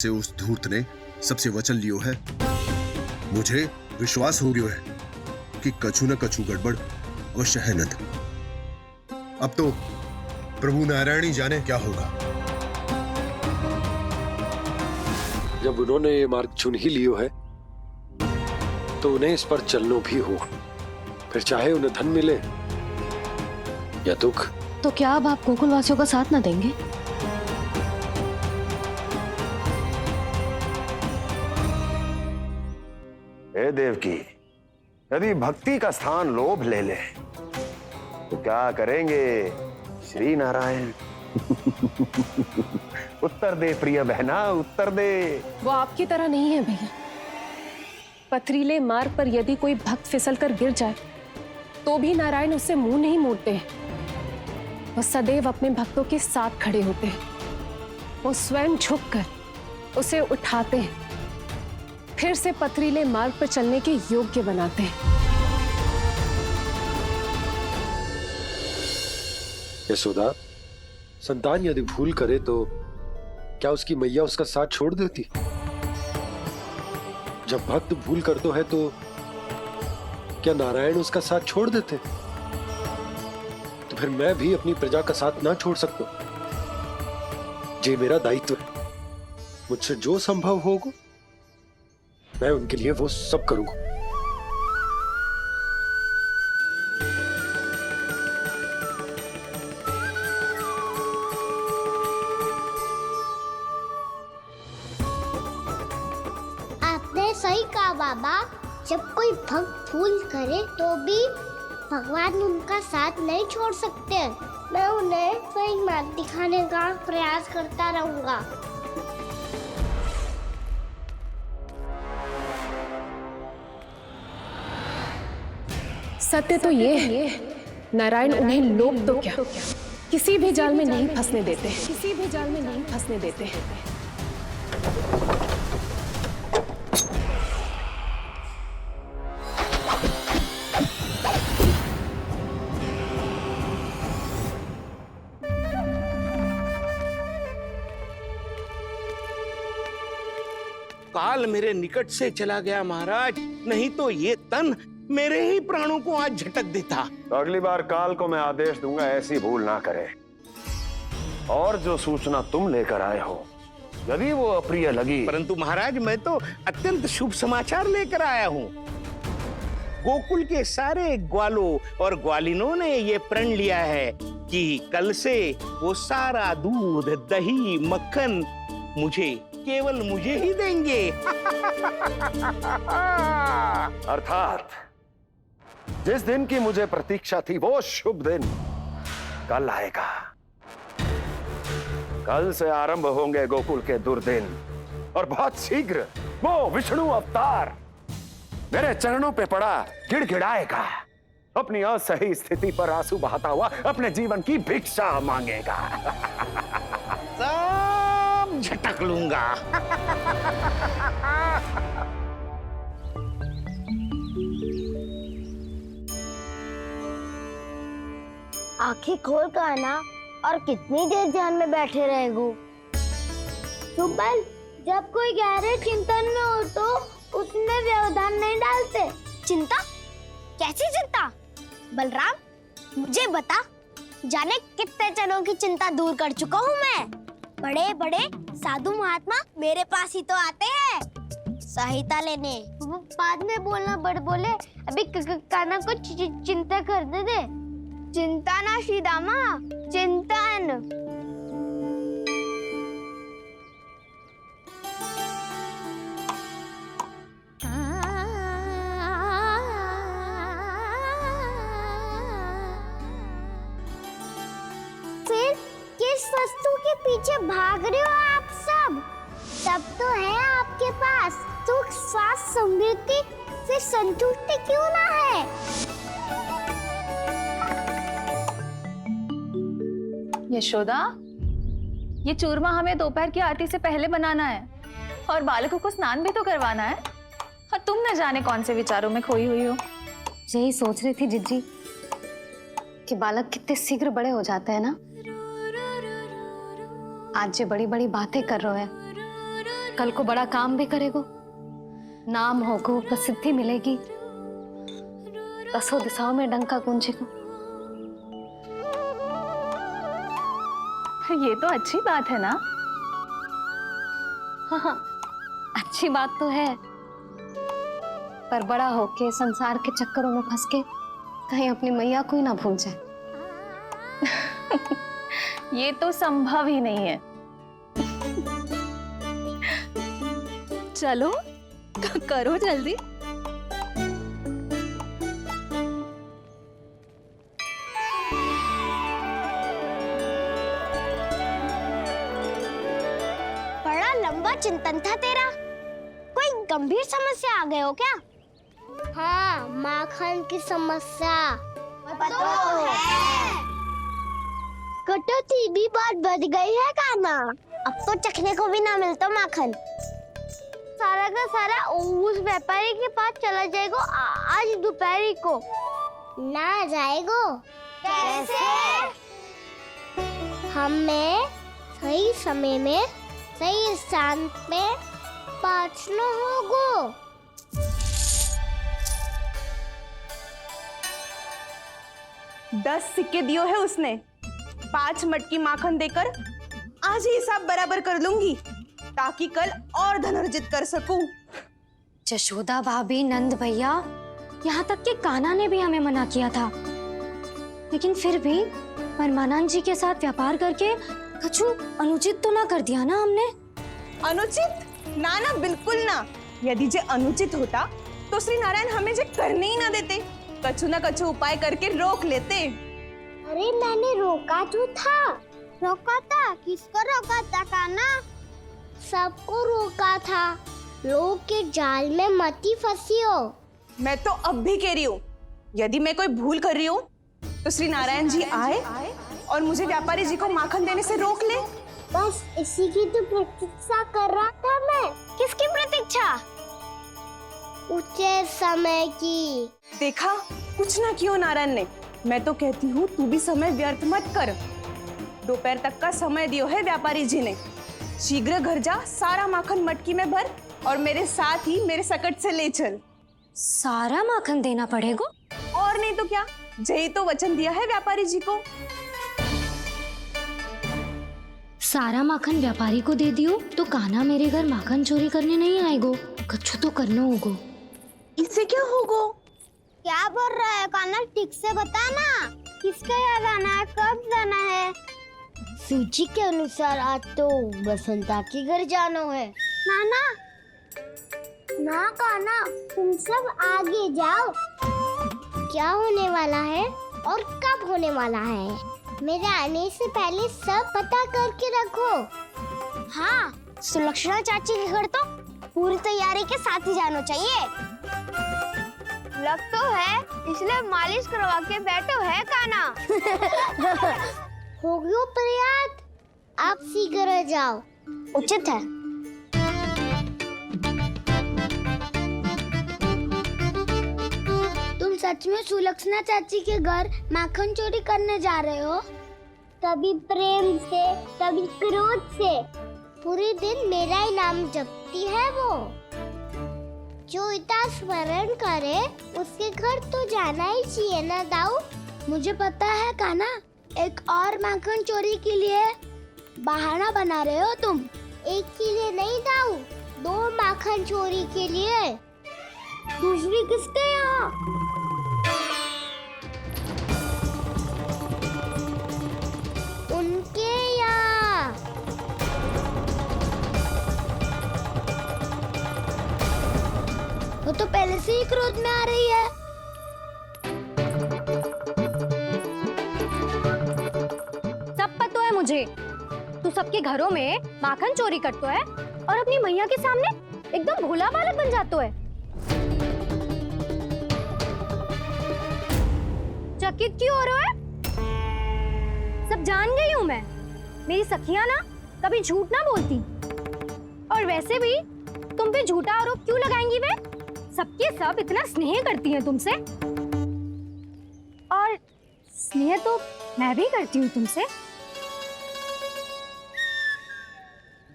से उस धूर्त ने सबसे वचन लियो है। मुझे विश्वास हो गयो है कि कछु न कछु गड़बड़ अवश्य है नंद। अब तो प्रभु नारायण ही जाने क्या होगा। जब उन्होंने ये मार्ग चुन ही लियो है तो उन्हें इस पर चलना भी हो, फिर चाहे उन्हें धन मिले या दुख। तो क्या अब आप गोकुल वासियों का साथ न देंगे? हे देवकी, यदि भक्ति का स्थान लोभ ले ले तो क्या करेंगे श्री नारायण? उत्तर दे प्रिय बहना, उत्तर दे। वो आपकी तरह नहीं है भैया। पथरीले मार्ग पर यदि कोई भक्त फिसलकर गिर जाए तो भी नारायण उससे मुंह नहीं मोड़ते हैं। वो सदैव अपने भक्तों के साथ खड़े होते हैं। वो स्वयं झुककर उसे उठाते हैं, फिर से पथरीले मार्ग पर चलने के योग्य बनाते हैं। यशोदा, संतान यदि भूल करे तो क्या उसकी मैया उसका साथ छोड़ देती? जब भक्त भूल करता है तो क्या नारायण उसका साथ छोड़ देते? तो फिर मैं भी अपनी प्रजा का साथ ना छोड़ सकता। ये मेरा दायित्व है। मुझसे जो संभव होगा मैं उनके लिए वो सब करूंगा। आपने सही कहा बाबा। जब कोई भक्त भूल करे तो भी भगवान उनका साथ नहीं छोड़ सकते। मैं उन्हें सही मार्ग दिखाने का प्रयास करता रहूंगा। सत्य तो ये है, नारायण उन्हें लोग तो क्या किसी भी जाल में नहीं फंसने देते। किसी भी जाल में नहीं फंसने देते। काल मेरे निकट से चला गया महाराज, नहीं तो ये तन मेरे ही प्राणों को आज झटक देता। तो अगली बार काल को मैं आदेश दूंगा ऐसी भूल ना करे। और जो सूचना तुम लेकर आए हो यदि वो अप्रिय लगी, परंतु महाराज मैं तो अत्यंत शुभ समाचार लेकर आया हूँ। गोकुल के सारे ग्वालों और ग्वालिनों ने ये प्रण लिया है कि कल से वो सारा दूध, दही, मक्खन केवल मुझे ही देंगे। अर्थात जिस दिन की मुझे प्रतीक्षा थी वो शुभ दिन कल आएगा। कल से आरंभ होंगे गोकुल के दुर्दिन और बहुत शीघ्र वो विष्णु अवतार मेरे चरणों पे पड़ा गिड़गिड़ाएगा। अपनी असही स्थिति पर आंसू बहाता हुआ अपने जीवन की भिक्षा मांगेगा। सब झटक लूंगा। आंखें खोल कर आना और कितनी देर ध्यान में बैठे रहेगो। सुबह जब कोई गहरे चिंतन में हो तो उसमें व्यवधान नहीं डालते। चिंता? कैसी चिंता? बलराम मुझे बता, जाने कितने जनों की चिंता दूर कर चुका हूँ मैं। बड़े बड़े साधु महात्मा मेरे पास ही तो आते हैं सहायता लेने। वो बाद में बोलना बड़ बोले, अभी काना को चिंता करने दे। चिंता ना श्रीदामा, चिंतन। फिर किस वस्तु के पीछे भाग रहे हो आप सब? सब तो है आपके पास। सुख, स्वास्थ्य, समृद्धि, फिर संतुष्टि क्यों ना है? यशोदा, ये चूरमा हमें दोपहर की आरती से पहले बनाना है और बालकों को स्नान भी तो करवाना है। और तुम न जाने कौन से विचारों में खोई हुई हो। यही सोच रही थी जिज्जी कि बालक कितने शीघ्र बड़े हो जाते हैं ना। आज जो बड़ी बड़ी बातें कर रहे हैं कल को बड़ा काम भी करेगो, नाम होगो, प्रसिद्धि मिलेगी, दसों दिशाओं में डंका गूंजेगो। ये तो अच्छी बात है ना? हाँ, अच्छी बात तो है, पर बड़ा होके संसार के चक्करों में फंस के कहीं अपनी मैया को ही ना भूल जाए। ये तो संभव ही नहीं है। चलो करो जल्दी। बड़ा लंबा चिंतन था तेरा। कोई गंभीर समस्या आ गए हो क्या? हाँ, माखन की समस्या पता है। कटौती भी बहुत बढ़ गई है काना। अब तो चखने को भी ना मिलता माखन। सारा का सारा उस व्यापारी के पास चला जाएगा आज दोपहर को। ना जाएगो? कैसे? हमें सही समय में सही स्थान पे पहुंचना होगा। 10 सिक्के दियो है उसने। 5 मटकी माखन देकर आज ही हिसाब बराबर कर लूंगी, ताकि कल और धन अर्जित कर सकूं। जशोदा भाभी, नंद भैया, यहाँ तक कि कान्हा ने भी हमें मना किया था, लेकिन फिर भी परमानंद जी के साथ व्यापार करके कछु अनुचित तो ना कर दिया ना हमने? अनुचित? ना ना, बिल्कुल ना। यदि जे अनुचित होता तो श्री नारायण हमें जे करने ही ना देते, कछु ना कछु उपाय करके रोक लेते। अरे मैंने रोका तो था। रोका था? किसको रोका था कान्हा? सबको रोका था। लोग के जाल में मत ही फंसी हो। मैं तो अब भी कह रही हूँ, यदि मैं कोई भूल कर रही हूँ तो श्री नारायण जी आए और मुझे व्यापारी जी को माखन देने से रोक ले। बस इसी की तो प्रतीक्षा कर रहा था मैं। किसकी प्रतीक्षा? उचित समय की। देखा, कुछ ना किया नारायण ने। मैं तो कहती हूँ तू भी समय व्यर्थ मत कर। दोपहर तक का समय दियो है व्यापारी जी ने। शीघ्र घर जा, सारा माखन मटकी में भर और मेरे साथ ही मेरे सकट से ले चल। सारा माखन देना पड़ेगा? और नहीं तो क्या, यही तो वचन दिया है व्यापारी जी को। सारा माखन व्यापारी को दे दियो तो कान्हा मेरे घर माखन चोरी करने नहीं आएगो। कछु तो करना होगा। इससे क्या होगा? क्या बोल रहा है कान्हा? ठीक से बता ना। किसका यहाँ जाना है, कब जाना है? सूची के अनुसार आज तो बसंता के घर जाना है। नाना, ना कान्हा, तुम सब आगे जाओ। क्या होने वाला है और कब होने वाला है, मेरे आने से पहले सब पता करके रखो। हाँ, सुलक्षणा चाची के घर तो पूरी तैयारी के साथ ही जाना चाहिए। लग तो है, इसलिए मालिश करवा के बैठो है कान्हा। हो गयो प्रयास, आप शीघ्र जाओ, उचित है। तुम सच में सुलक्षणा चाची के घर माखन चोरी करने जा रहे हो? कभी प्रेम से, कभी क्रोध से, पूरे दिन मेरा ही नाम जपती है वो। जो इतना स्मरण करे उसके घर तो जाना ही चाहिए ना दाऊ। मुझे पता है कान्हा, एक और माखन चोरी के लिए बहाना बना रहे हो तुम। एक के लिए नहीं दाऊ, 2 माखन चोरी के लिए। दूसरी किसके यहाँ? उनके यहाँ। वो तो पहले से ही क्रोध में आ रही है। सब पता है मुझे, तू सबके घरों में माखन चोरी करता है और अपनी मैया के सामने एकदम भोला बालक बन जाता है। चकित क्यों हो रहा है? सब जान गई हूँ मैं। मेरी सखियां ना कभी झूठ ना बोलती, और वैसे भी तुम पे झूठा आरोप क्यों लगाएंगी वे? सबके सब इतना स्नेह करती हैं तुमसे, और स्नेह तो मैं भी करती हूँ तुमसे,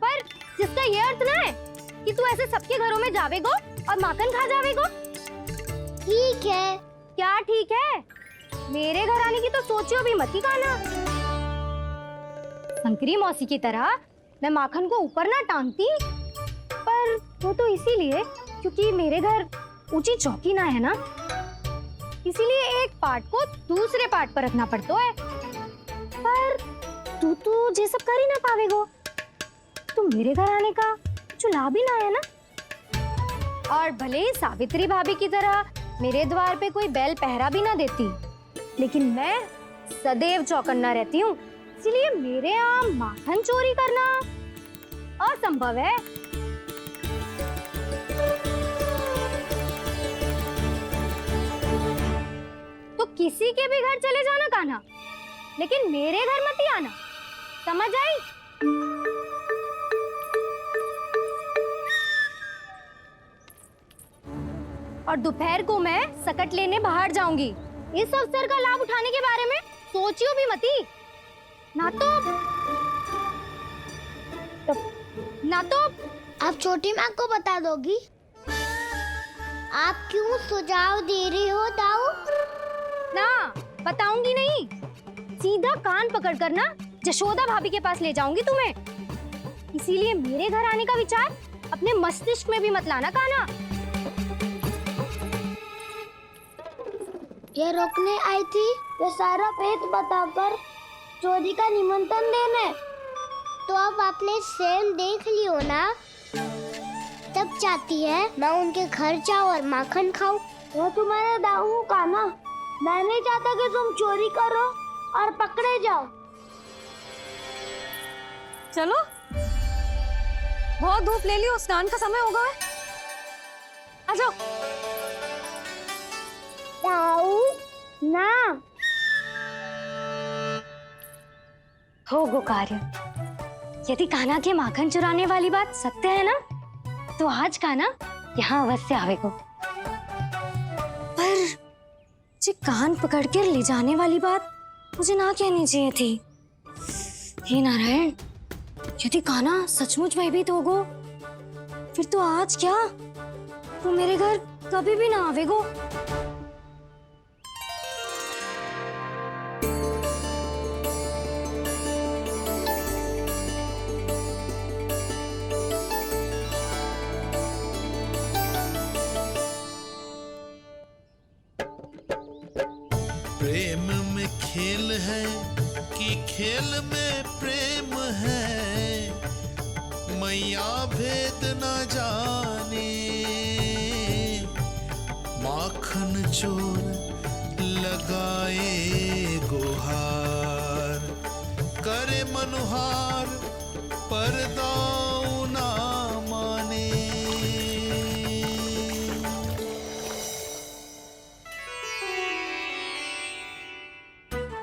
पर जिसका ये अर्थ ना है तू ऐसे सबके घरों में जावेगो और माखन खा जावेगो? ठीक है। क्या ठीक है? मेरे घर आने की तो सोचियो भी मत ही काना। शंकरी मौसी की तरह मैं माखन को ऊपर ना टांगती, पर वो तो इसीलिए क्योंकि मेरे घर ऊंची चौकी ना है ना, इसीलिए एक पार्ट को दूसरे पार्ट पर रखना पड़ता है। पर तू ये सब कर ही ना पावेगो, तो मेरे घर आने का जो लाभ ही ना है ना। और भले ही सावित्री भाभी की तरह मेरे द्वार पे कोई बैल पहरा भी ना देती, लेकिन मैं सदैव चौकन्ना रहती हूँ, इसलिए मेरे यहाँ माखन चोरी करना असंभव है। तो किसी के भी घर चले जाना कान्हा, लेकिन मेरे घर मत ही आना, समझ आई? और दोपहर को मैं सकट लेने बाहर जाऊंगी। इस अवसर का लाभ उठाने के बारे में सोचियो भी मती। ना तो आप छोटी माँ को बता दोगी? आप क्यों सुझाव दे रही हो दाऊ? ना बताऊंगी नहीं, सीधा कान पकड़ कर ना जशोदा भाभी के पास ले जाऊंगी तुम्हें। इसीलिए मेरे घर आने का विचार अपने मस्तिष्क में भी मत लाना कान्हा। ये रोकने आई थी ये सारा पेट बताकर चोरी का निमंत्रण देने। तो अब आपने सेम देख लियो ना, तब चाहती है मैं उनके घर जाऊं और माखन खाऊं। वो तुम्हारा दाऊ का ना, मैं नहीं चाहता कि तुम चोरी करो और पकड़े जाओ। चलो, बहुत धूप ले लियो, स्नान का समय होगा। आ जाओ। दाऊ ना हो गो कार्य। यदि कान्हा के माखन चुराने वाली बात सत्य है ना, तो आज कान्हा यहाँ अवश्य आवेगो। पर जे कान पकड़ कर ले जाने वाली बात मुझे ना कहनी चाहिए थी। हे नारायण, यदि कान्हा सचमुच भयभीत होगो, फिर तो आज क्या, वो मेरे घर कभी भी ना आवेगो। प्रेम में खेल है कि खेल में प्रेम है, मैया भेद न जाने। माखन चोर लगाए गुहार, करे मनुहार पर दाऊ ना माने।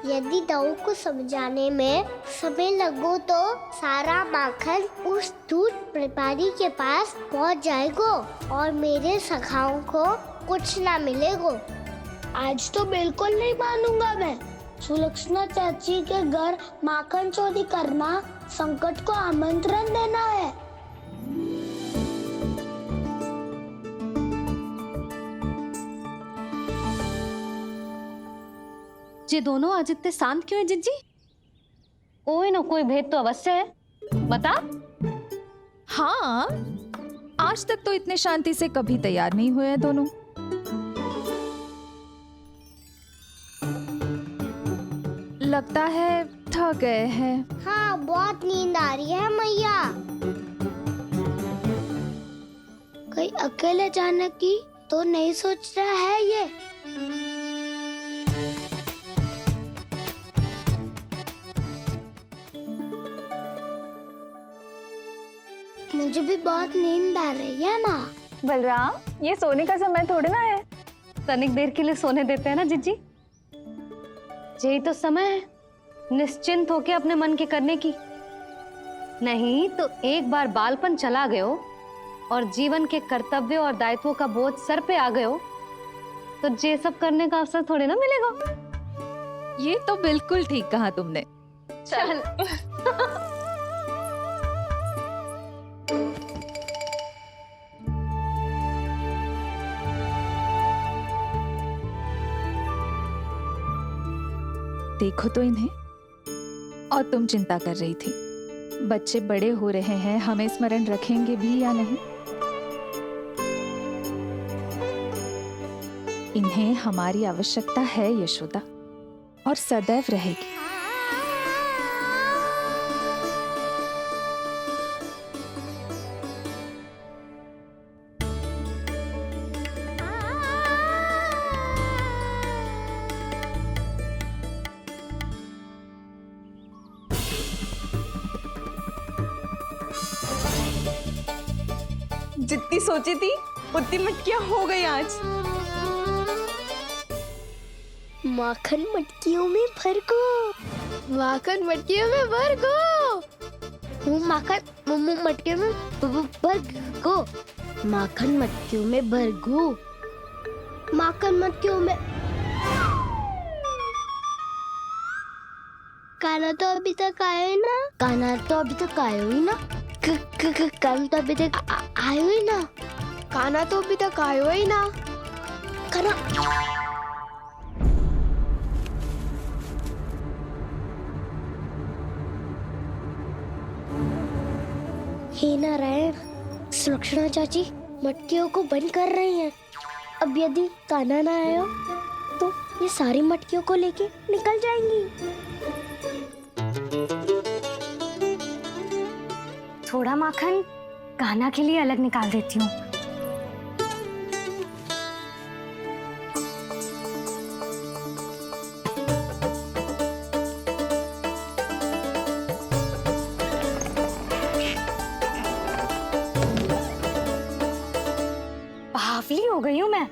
यदि दाऊ को समझाने में समय लगो तो सारा माखन उस दूध व्यापारी के पास पहुंच जाएगो और मेरे सखाओं को कुछ ना मिलेगो। आज तो बिल्कुल नहीं मानूंगा मैं। सुलक्षणा चाची के घर माखन चोरी करना संकट को आमंत्रण देना है। ये दोनों आज इतने शांत क्यों है जिज्जी? कोई ना कोई भेद तो अवश्य है, बता। हाँ, आज तक तो इतने शांति से कभी तैयार नहीं हुए हैं दोनों। लगता है थक गए हैं। हाँ, बहुत नींद आ रही है मैया। कहीं अकेले जाने की तो नहीं सोच रहा है ये? मुझे भी बहुत नींद आ रही है माँ। बलराम, ये सोने का समय थोड़ी ना है। तनिक देर के लिए सोने देते हैं ना जिज्जी। यही तो समय है निश्चिंत होके अपने मन के करने की। नहीं तो एक बार बालपन चला गयो और जीवन के कर्तव्यों और दायित्वों का बोझ सर पे आ गयो, तो ये सब करने का अवसर थोड़ी ना मिलेगा। ये तो बिल्कुल ठीक कहा तुमने। चल। देखो तो इन्हें। और तुम चिंता कर रही थी बच्चे बड़े हो रहे हैं, हमें स्मरण रखेंगे भी या नहीं। इन्हें हमारी आवश्यकता है यशोदा, और सदैव रहेगी। जितनी सोची थी उतनी मटकियां हो गई आज। माखन मटकियों में भर को, माखन मटकियों में भर को, माखन मटकियों में भर को, माखन मटकियों में भर को, माखन मटकियों में। काना तो अभी तक आया ही ना, काना तो अभी तक आया ही ना, काना तो अभी तक आयो ही ना, काना तो अभी तक आयो ही ना, काना। हे नारायण, सुलक्षणा चाची मटकियों को बंद कर रही हैं। अब यदि कान्हा ना आया तो ये सारी मटकियों को लेके निकल जाएंगी। थोड़ा माखन कान्हा के लिए अलग निकाल देती हूँ। बावली हो गई हूँ मैं।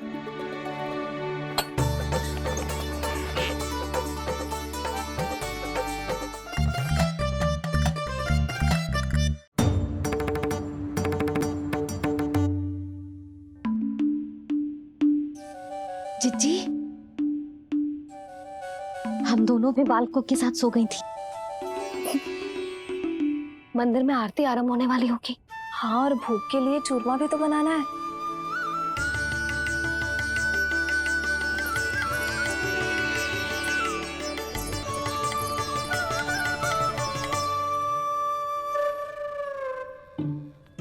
जिज्जी, हम दोनों भी बालकों के साथ सो गई थी। मंदिर में आरती आरंभ होने वाली होगी। हाँ, और भूख के लिए चूरमा भी तो बनाना है।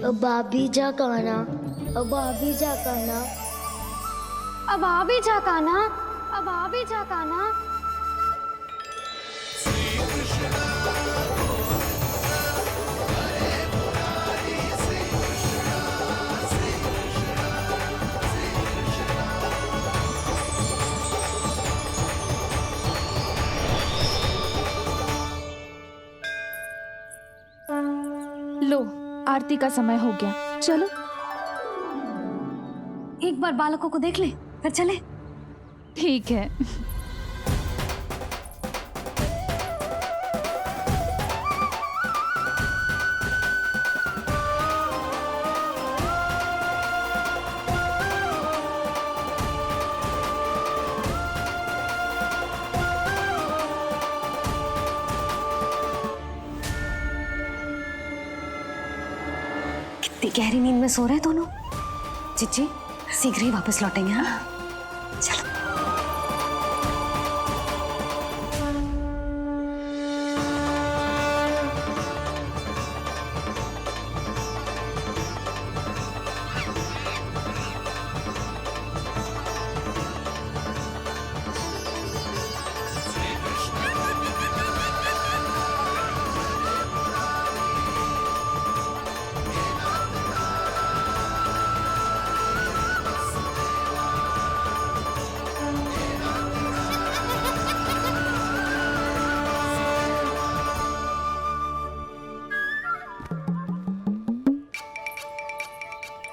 अब आ भी जा कान्हा, अब आ भी जा कान्हा, अब आ भी जा कान्हा, अब आ भी जा कान्हा। लो, आरती का समय हो गया, चलो। एक बार बालकों को देख ले, फिर चले। ठीक है। कितनी गहरी नींद में सो रहे दोनों। जिज्जी शीघ्र ही वापस लौटेंगे। हाँ, चलो।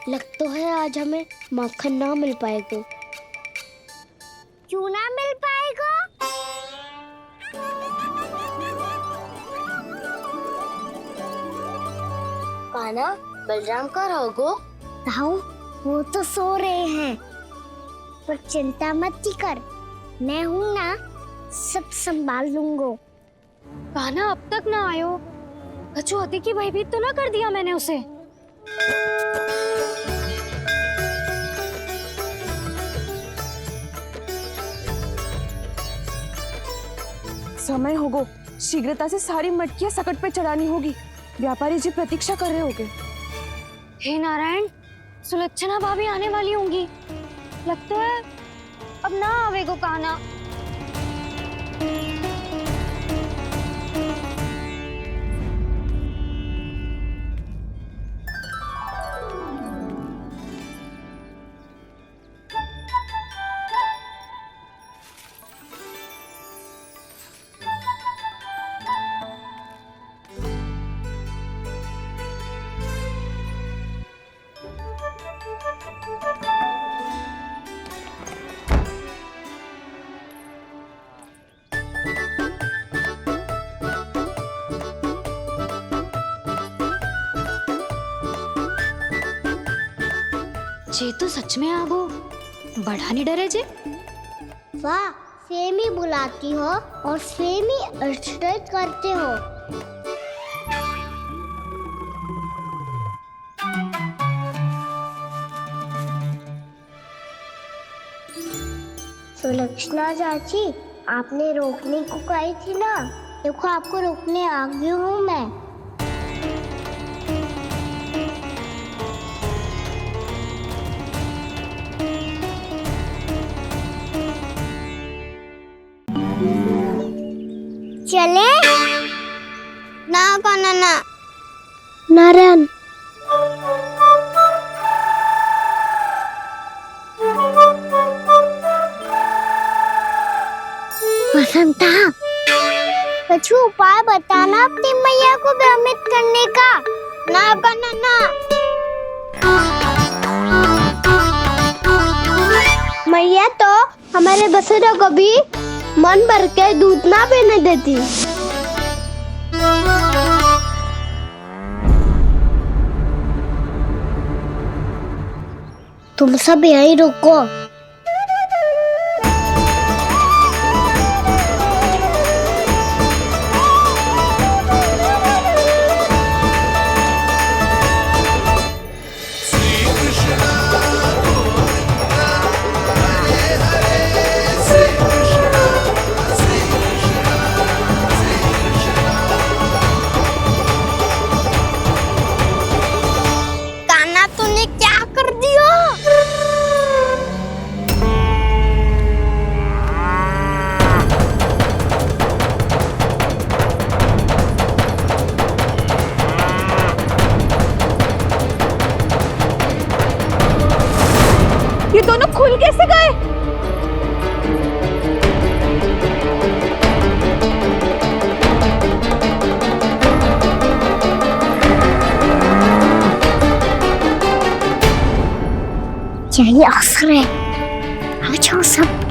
लग तो है आज हमें माखन ना मिल पाएगा। क्यों ना मिल पाएगा? कान्हा, बलराम का रहोगो? ताऊ, वो तो सो रहे हैं, पर चिंता मत कर, मैं हूँ ना, सब संभाल लूंगा। कान्हा अब तक ना आयो, कछुआती की भयभीत तो ना कर दिया मैंने उसे? समय होगो, शीघ्रता से सारी मटकियां सकट पे चढ़ानी होगी। व्यापारी जी प्रतीक्षा कर रहे होंगे। हे नारायण, सुलक्षणा भाभी आने वाली होंगी। लगता है अब ना आवेगो काना। जे तो सच में आगो बड़ा नहीं डरे जे। वाह, सेम ही बुलाती हो और सेम ही अर्चना करते हो। सुलक्षणा चाची, आपने रोकने को कही थी ना, देखो आपको रोकने आ गई हूँ मैं। चले ना काना ना नारायण। बसंता, कुछ उपाय बताना अपनी मैया को भ्रमित करने का। ना काना ना। मैया तो हमारे बसुरा को भी मन भर के दूध ना पीने देती। तुम सब यहीं रुको। ये दोनों खुल कैसे गए? यही अवसर है, आ जाओ सब।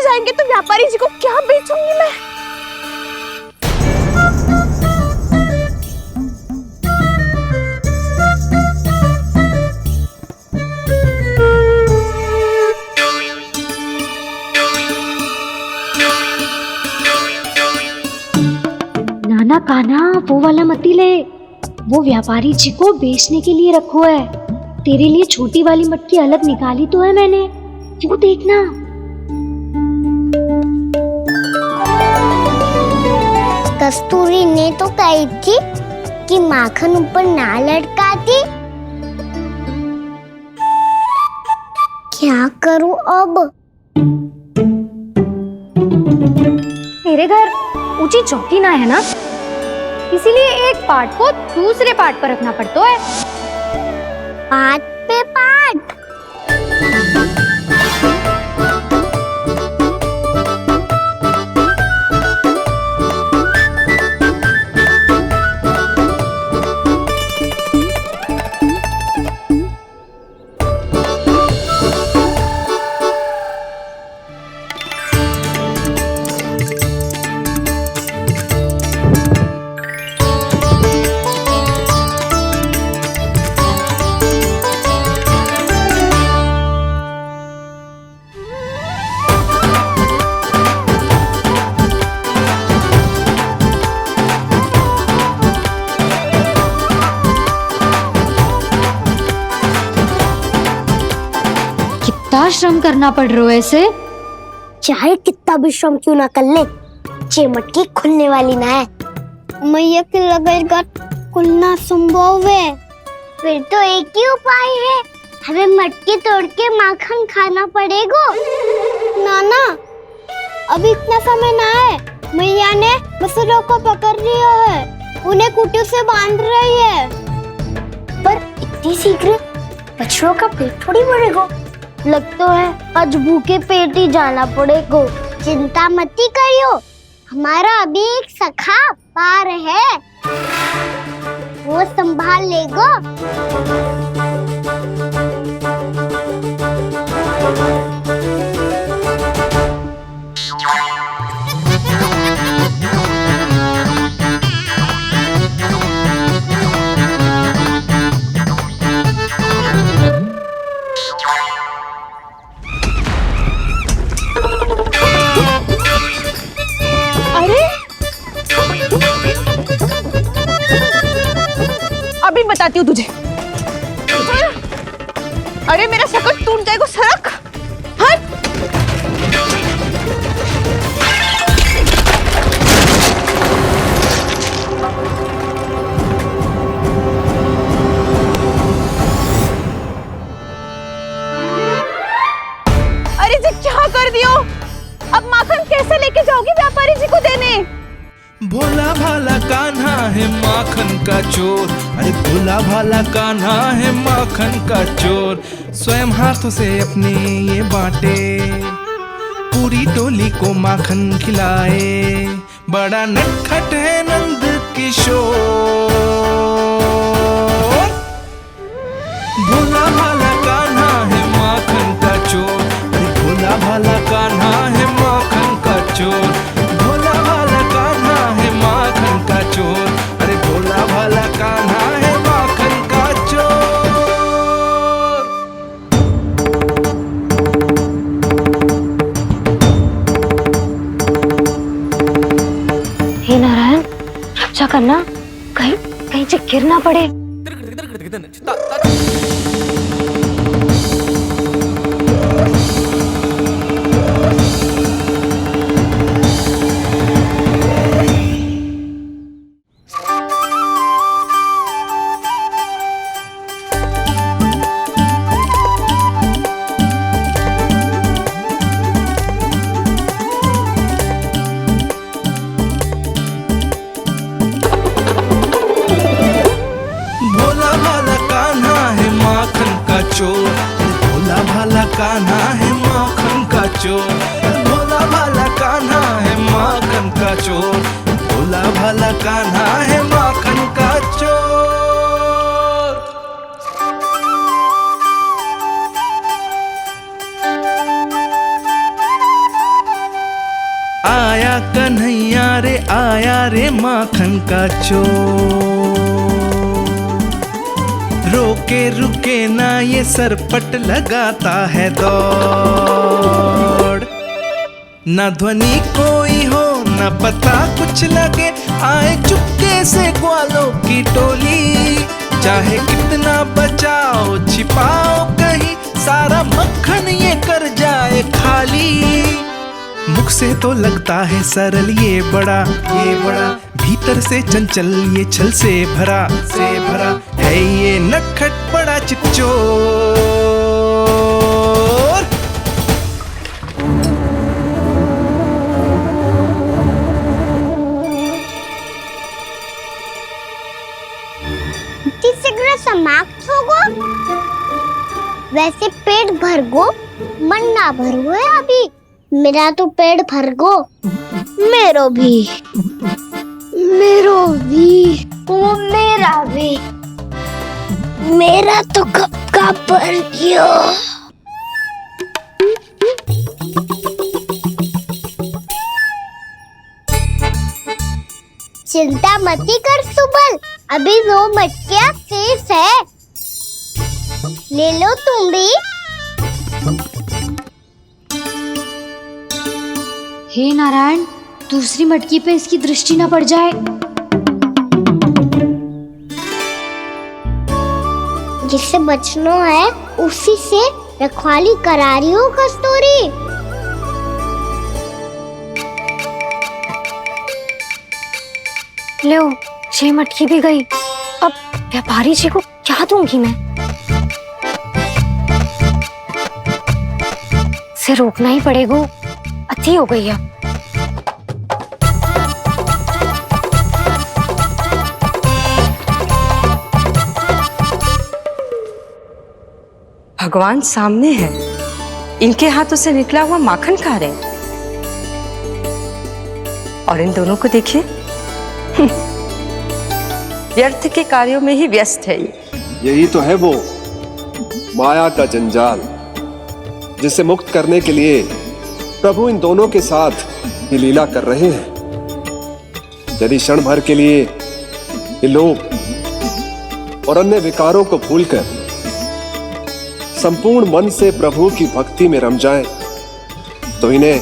जाएंगे तो व्यापारी जी को क्या बेचूंगी मैं। नाना कान्हा वो वाला मती ले, वो व्यापारी जी को बेचने के लिए रखो है। तेरे लिए छोटी वाली मटकी अलग निकाली तो है मैंने, वो देखना। कस्तूरी ने तो कही थी कि माखन ऊपर ना लटकाती। क्या करूं अब? तेरे घर ऊंची चौकी ना है ना, इसीलिए एक पार्ट को दूसरे पार्ट पर रखना पड़ता है। पार्ट पे पार्ट। कितना श्रम करना पड़ रहा है ऐसे। चाहे कितना भी श्रम क्यों ना कर ले, ये मटकी खुलने वाली ना है। मैया के लगेगा खुलना संभव है। फिर तो एक ही उपाय है, हमें मटकी तोड़ के माखन खाना पड़ेगा। नाना, अभी इतना समय ना है। मैया ने बछड़ों को पकड़ लिया है, उन्हें कुटिया से बांध रही है। पर इतनी शीघ्र बछड़ों का पेट थोड़ी भरेगा। लगता है आज भूखे पेट ही जाना पड़ेगा। चिंता मत करियो, हमारा अभी एक सखा पार है, वो संभाल लेगा। अभी बताती हूँ तुझे। अरे मेरा सकट टूट जाएगा, सरक हट। अरे जी क्या कर दियो? अब माखन कैसे लेके जाओगी व्यापारी जी को देने? भोला भाला कान्हा है माखन का चोर, अरे भोला भाला कान्हा है माखन का चोर। स्वयं हाथों से अपने ये बांटे, पूरी टोली को माखन खिलाए। बड़ा नटखट है नंद किशोर। भोला भाला कान्हा है माखन का चोर, अरे भोला भाला कान्हा है माखन का चोर। भोला भाला कान्हा है माखन का चोर, अरे भोला भाला कान्हा है माखन का चोर। हे नारायण, रक्षा करना, कहीं कहीं से गिर ना पड़े। भोला भाला कान्हा है माखन का चोर, भोला भाला कान्हा है माखन का चोर। भोला भाला कान्हा है माखन का चोर। आया कन्हैया रे आया रे माखन का चोर। रोके रुके ना ये सरपट लगाता है दौड़। ना ध्वनि कोई हो ना पता कुछ लगे, आए चुपके से ग्वालों की टोली। चाहे कितना बचाओ छिपाओ कहीं, सारा मक्खन ये कर जाए खाली। मुख से तो लगता है सरल ये बड़ा भीतर से चंचल ये छल से भरा है ये नटखट बड़ा चिच्चोर। अति शीघ्र समाप्त होगो। वैसे पेट भर गो, मन ना भरो है अभी। मेरा तो पेट भर गो, मेरो भी, मेरो भी, वो मेरा भी, मेरा तो कब का भर गया। चिंता मती कर सुबल, अभी 2 मटकियाँ शेष है, ले लो तुम भी। हे नारायण, दूसरी मटकी पे इसकी दृष्टि न पड़ जाए। जिससे बचना है उसी से रखवाली करा रही हो कस्तूरी। लो, ये मटकी भी गई। अब व्यापारी जी को क्या दूंगी मैं? इसे रोकना ही पड़ेगा, अति हो गई है। भगवान सामने है, इनके हाथों से निकला हुआ माखन खा रहे हैं। और इन दोनों को देखिए, व्यर्थ के कार्यों में ही व्यस्त है। यही तो है वो माया का जंजाल, जिसे मुक्त करने के लिए प्रभु इन दोनों के साथ ये लीला कर रहे हैं। यदि क्षण भर के लिए ये लोग और अन्य विकारों को भूलकर संपूर्ण मन से प्रभु की भक्ति में रम जाएं, तो इन्हें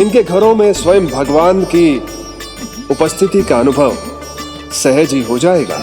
इनके घरों में स्वयं भगवान की उपस्थिति का अनुभव सहज ही हो जाएगा।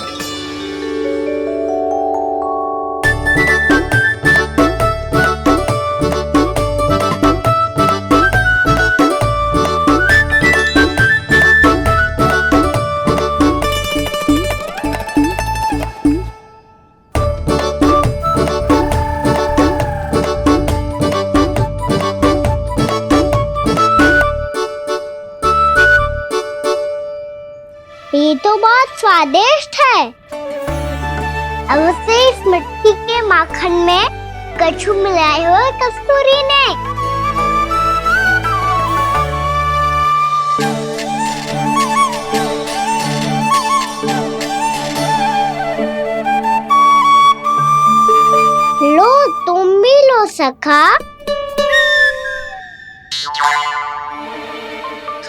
ये तो बहुत स्वादिष्ट है। अवश्य इस मिट्टी के माखन में कछु मिलाए हो कस्तूरी ने। लो, तुम भी लो सखा,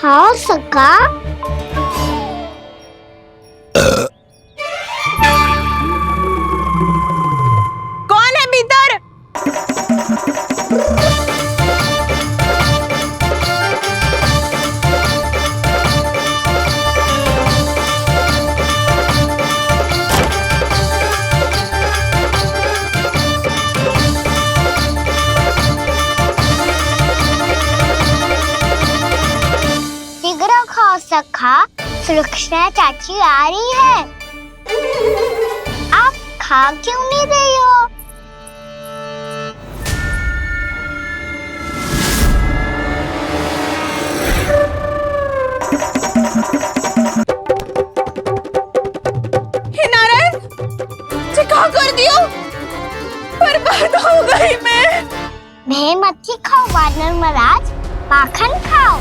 खाओ सखा। कौन है भीतर? शीघ्र खाओ सखा, सुलक्षणा चाची आ रही है। आप खा क्यों नहीं रही हो? हे नारायण, ये क्या कर दियो? बर्बाद हो गई मैं। भय मत खाओ वानर महाराज, माखन खाओ।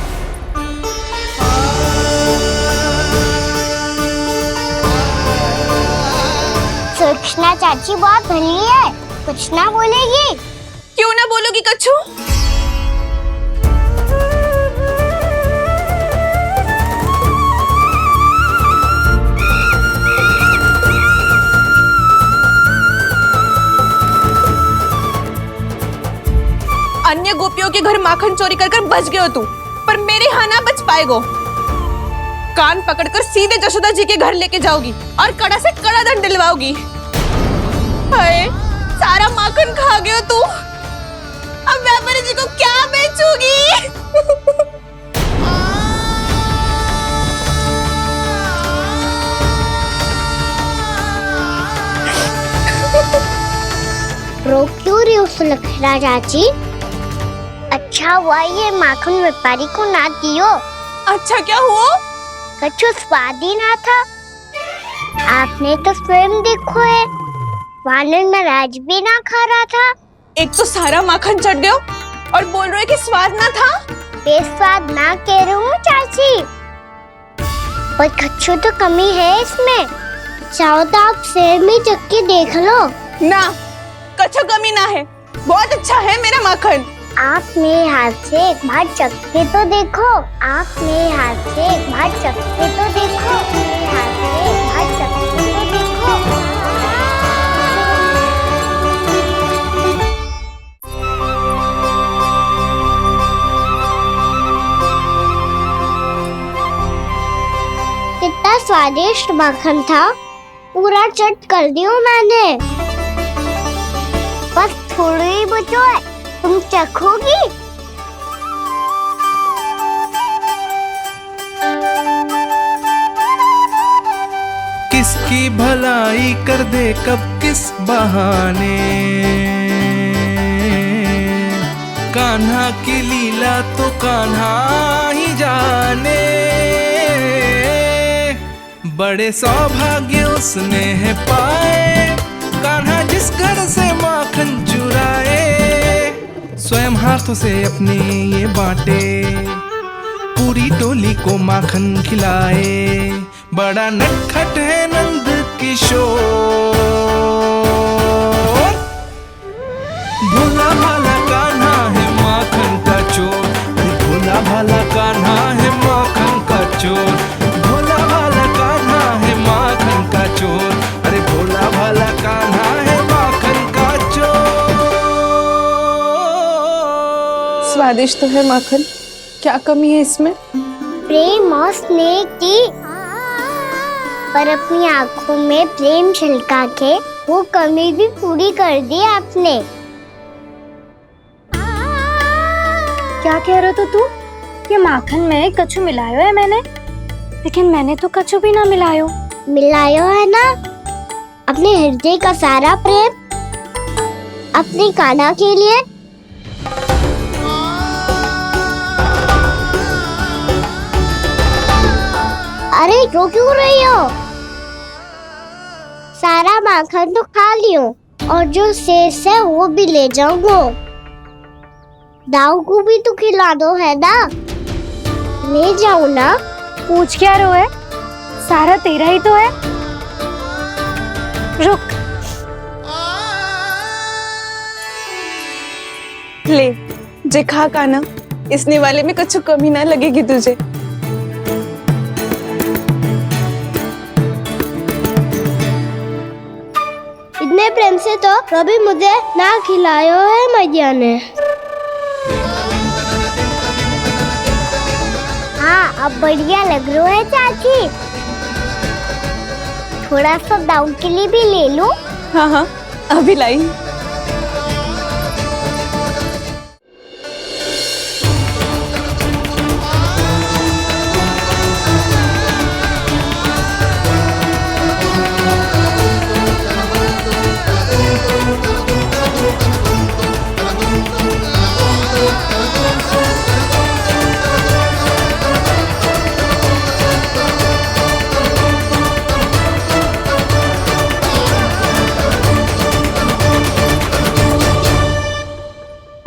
सुलक्षणा चाची बहुत भली है, कुछ ना बोलेगी। क्यों ना बोलोगी कच्छू? अन्य गोपियों के घर माखन चोरी कर बच गए हो तू, पर मेरे यहाँ ना बच पाएगो। कान पकड़कर सीधे जशोदा जी के घर लेके जाओगी और कड़ा से कड़ा दंड दिलवाओगी। हाय, सारा माखन खा गए हो तू। अब व्यापारी जी को क्या बेचूगी? रो क्यों रही हो सुलक्षणा चाची? अच्छा हुआ ये माखन व्यापारी को ना दियो। अच्छा क्या हुआ? कछु स्वाद ही ना था। आपने तो स्वयं देखो है, वानर नाराज भी ना खा रहा था। एक तो सारा माखन चढ़ गयो और बोल रहे कि स्वाद ना था। बेस्वाद ना कह रही हूँ चाची, पर कच्चू तो कमी है इसमें। चाहो तो आप शहर में चख के देख लो। ना, कच्चू कमी ना है, बहुत अच्छा है मेरा माखन। आप मेरे हाथ से एक बार चख के तो देखो। आप मेरे हाथ से एक बार चख के तो देखो। मेरे हाथ से एक बार चख के तो देखो। कितना स्वादिष्ट माखन था, पूरा चट कर दियो मैंने। बस थोड़ी ही बचो है, तुम चखोगी? किसकी भलाई कर दे कब किस बहाने, कान्हा की लीला तो कान्हा ही जाने। बड़े सौभाग्य उसने है पाए, कान्हा जिस घर से माखन चुराए। स्वयं हाथों से अपने ये बांटे, पूरी टोली को माखन खिलाए। बड़ा नटखट है नंद किशोर, भोला भाला कान्हा है माखन का चोर। भोला भाला कान्हा है माखन का चोर। भोला भाला कान्हा है माखन का चोर। अरे भोला भाला कान्हा है माखन का चोर। स्वादिष्ट तो है माखन, क्या कमी है इसमें? प्रेम और स्नेह की, पर अपनी आंखों में प्रेम छलका के वो कमी भी पूरी कर दी आपने। क्या कह रहे हो तू? ये माखन में कछु मिलायो है मैंने, लेकिन मैंने तो कछु भी ना मिलायो। मिलायो है ना अपने हृदय का सारा प्रेम अपनी कान्हा के लिए। अरे रो क्यों रही हो? सारा माखन तो खा लियो और जो शेष है वो भी ले जाऊंगा। दाऊ को भी तो खिला दो है ना, ले जाओ ना। पूछ क्या रो है, सारा तेरा ही तो है। रुक, ले जे खा कान्हा, इसने वाले में कछु कमी ना लगेगी तुझे। इतने प्रेम से तो कभी मुझे ना खिलायो है मैया ने। हाँ अब बढ़िया लग रहा है चाची। थोड़ा सा दाऊ के लिए भी ले लो। हाँ हाँ अभी लाई।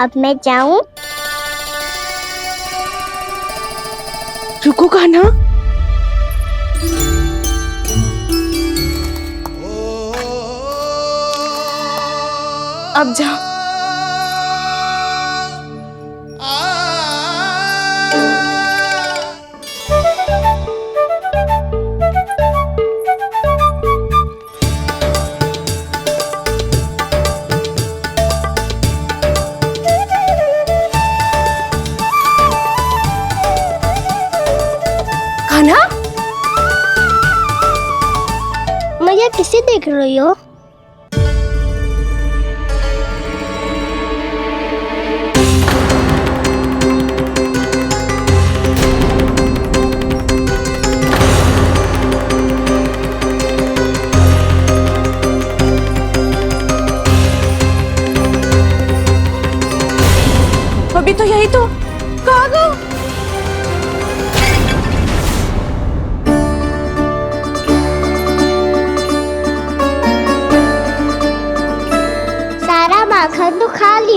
अब मैं जाऊं? रुको कान्हा, अब जाओ। कान्हा, मैया किसे देख रही हो? अभी तो यही तो, कहाँ गो?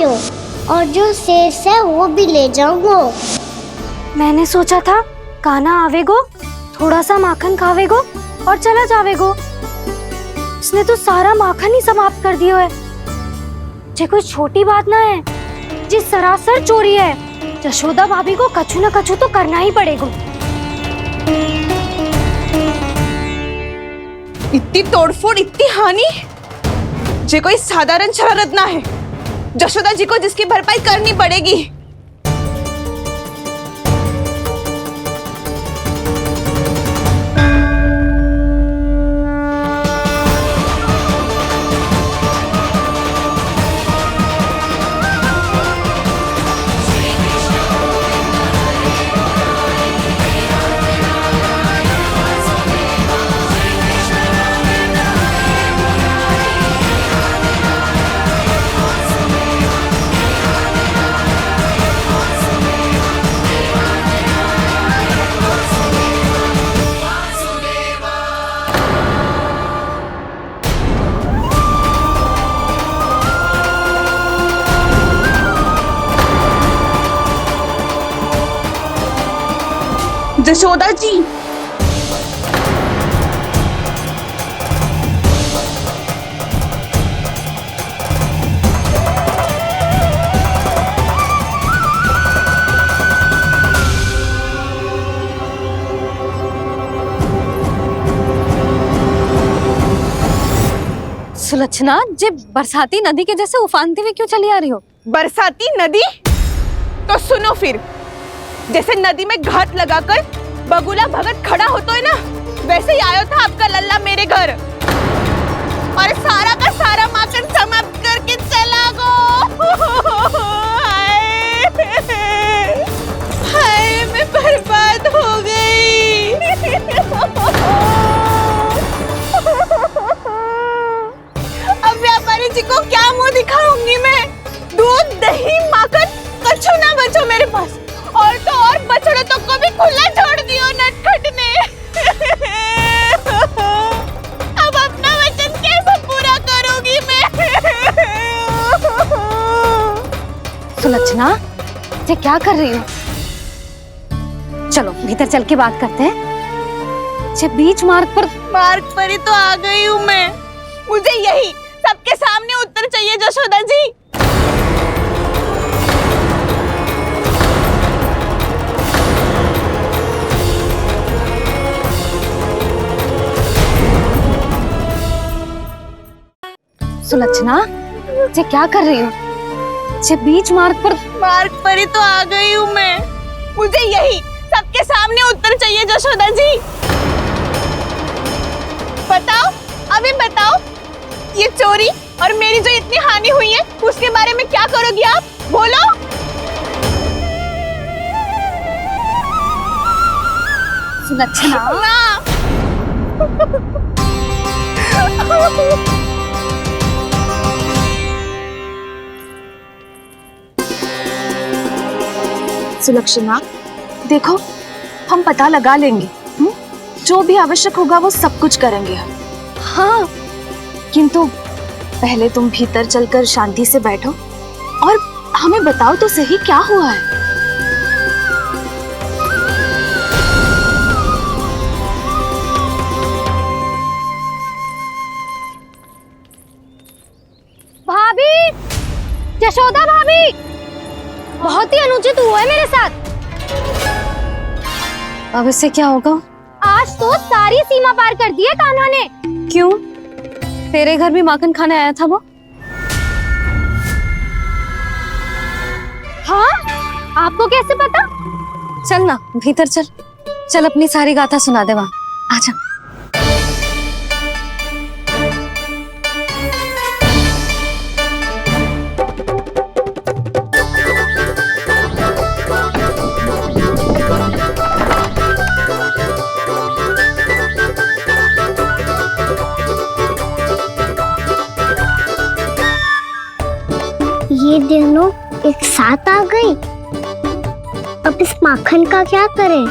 लियो और जो शेष है वो भी ले जाऊंगो। मैंने सोचा था कान्हा आवेगो, थोड़ा सा माखन खावेगो और चला जावेगो। उसने तो सारा माखन ही समाप्त कर दिया है। ये कोई छोटी बात ना है, जी सरासर चोरी है। यशोदा भाभी को कछु न कछु तो करना ही पड़ेगा। इतनी तोड़फोड़, इतनी हानि, ये कोई साधारण शरारत ना है। यशोदा जी को जिसकी भरपाई करनी पड़ेगी। यशोदा जी, सुलक्षणा, जे बरसाती नदी के जैसे उफानते हुए क्यों चली आ रही हो? बरसाती नदी? तो सुनो फिर, जैसे नदी में घाट लगाकर बगुला भगत खड़ा होता है ना, वैसे ही आया था आपका लल्ला मेरे घर और सारा का सारा माखन समाप्त करके चला गो। हाय, मैं बर्बाद हो गई। अब व्यापारी जी को क्या मुंह दिखाऊंगी मैं? दूध, दही, माखन कछु ना बचो मेरे पास। और तो और बछड़े तो को भी खुला छोड़ दियो नटखट ने। अब अपना वचन कैसे पूरा करूंगी मैं? सुलक्षणा, ये क्या कर रही हो? चलो भीतर चल के बात करते हैं। ये बीच मार्ग पर ही तो आ गई हूँ मैं। मुझे यही सबके सामने उत्तर चाहिए यशोदा जी। सुलक्षणा, ये क्या कर रही हो? ये बीच मार्ग पर ही तो आ गई हूँ मैं। मुझे यही सबके सामने उत्तर चाहिए यशोदा जी। बताओ, अभी बताओ, ये चोरी और मेरी जो इतनी हानि हुई है उसके बारे में क्या करोगी आप? बोलो। सुलक्षणा, सुलक्षणा, देखो, हम पता लगा लेंगे। जो भी आवश्यक होगा वो सब कुछ करेंगे हम। हाँ, किंतु पहले तुम भीतर चलकर शांति से बैठो और हमें बताओ तो सही क्या हुआ है। भाभी, यशोदा भाभी, बहुत ही अनुचित हुआ है मेरे साथ। अब इससे क्या होगा? आज तो सारी सीमा पार कर दी है कान्हा ने। क्यों? तेरे घर भी माखन खाने आया था वो? हाँ, आपको कैसे पता? चल ना भीतर चल, चल अपनी सारी गाथा सुना दे वहां। आजा। ये दोनों एक साथ आ गई। अब इस माखन का क्या करें?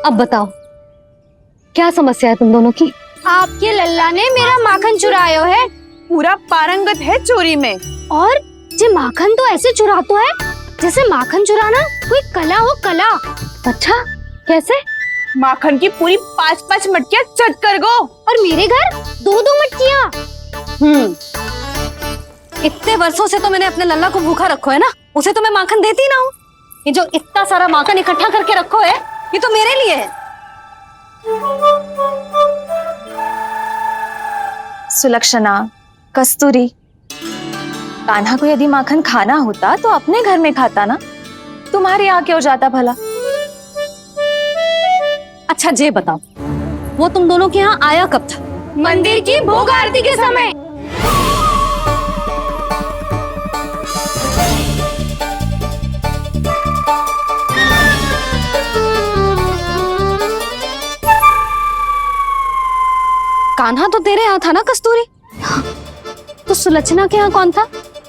अब बताओ, क्या समस्या है तुम दोनों की? आपके लल्ला ने मेरा माखन चुराया है पूरा पारंगत है चोरी में। और जे माखन तो ऐसे चुरातो है जैसे माखन चुराना कोई कला हो, कला। अच्छा, कैसे? माखन की पूरी 5-5 मटकियां चट कर गो। और मेरे घर 2-2 मटकियां। इतने वर्षों से तो मैंने अपने लल्ला को भूखा रखो है ना, उसे तो मैं माखन देती ना हूँ। ये जो इतना सारा माखन इकट्ठा करके रखो है, ये तो मेरे लिए है। सुलक्षणा, कस्तूरी, कान्हा को यदि माखन खाना होता तो अपने घर में खाता ना, तुम्हारे यहाँ क्यों जाता भला? अच्छा जे बताओ, वो तुम दोनों के यहाँ आया कब था? मंदिर की भोग आरती के समय। कान्हा तो तेरे यहाँ था ना कस्तूरी? तो सुलक्षणा के यहाँ कौन था?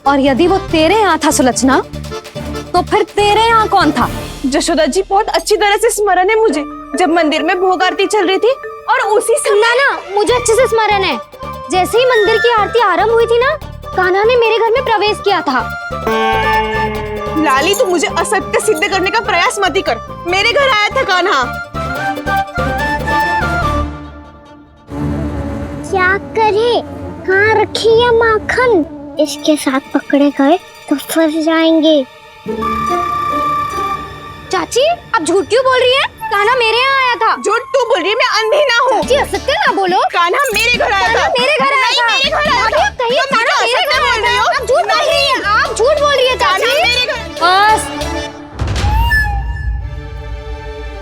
और यदि वो तेरे यहाँ था सुलक्षणा, तो फिर तेरे यहाँ कौन था? जशोदा जी, बहुत अच्छी तरह से स्मरण है मुझे, जब मंदिर में भोग आरती चल रही थी और उसी समय ना, मुझे अच्छे से स्मरण है। जैसे ही मंदिर की आरती आरंभ हुई थी ना, कान्हा ने मेरे घर में प्रवेश किया था। लाली, तू मुझे असत्य सिद्ध करने का प्रयास मत ही कर। मेरे घर आया था कान्हा। क्या करे, कहाँ रखी है माखन? इसके साथ पकड़े गए तो फंस जाएंगे। चाची, आप झूठ क्यों बोल रही हैं? कान्हा मेरे यहाँ आया था। झूठ तू बोल रही है, मैं अंधी ना हूँ। चाची, असत्य ना बोलो। कान्हा मेरे घर आया था। मेरे घर आया था। मेरे घर आया था। कहिए कान्हा मेरे घर आया था। आप झूठ बोल रही हैं। आप झूठ बोल रही है चाची। बस,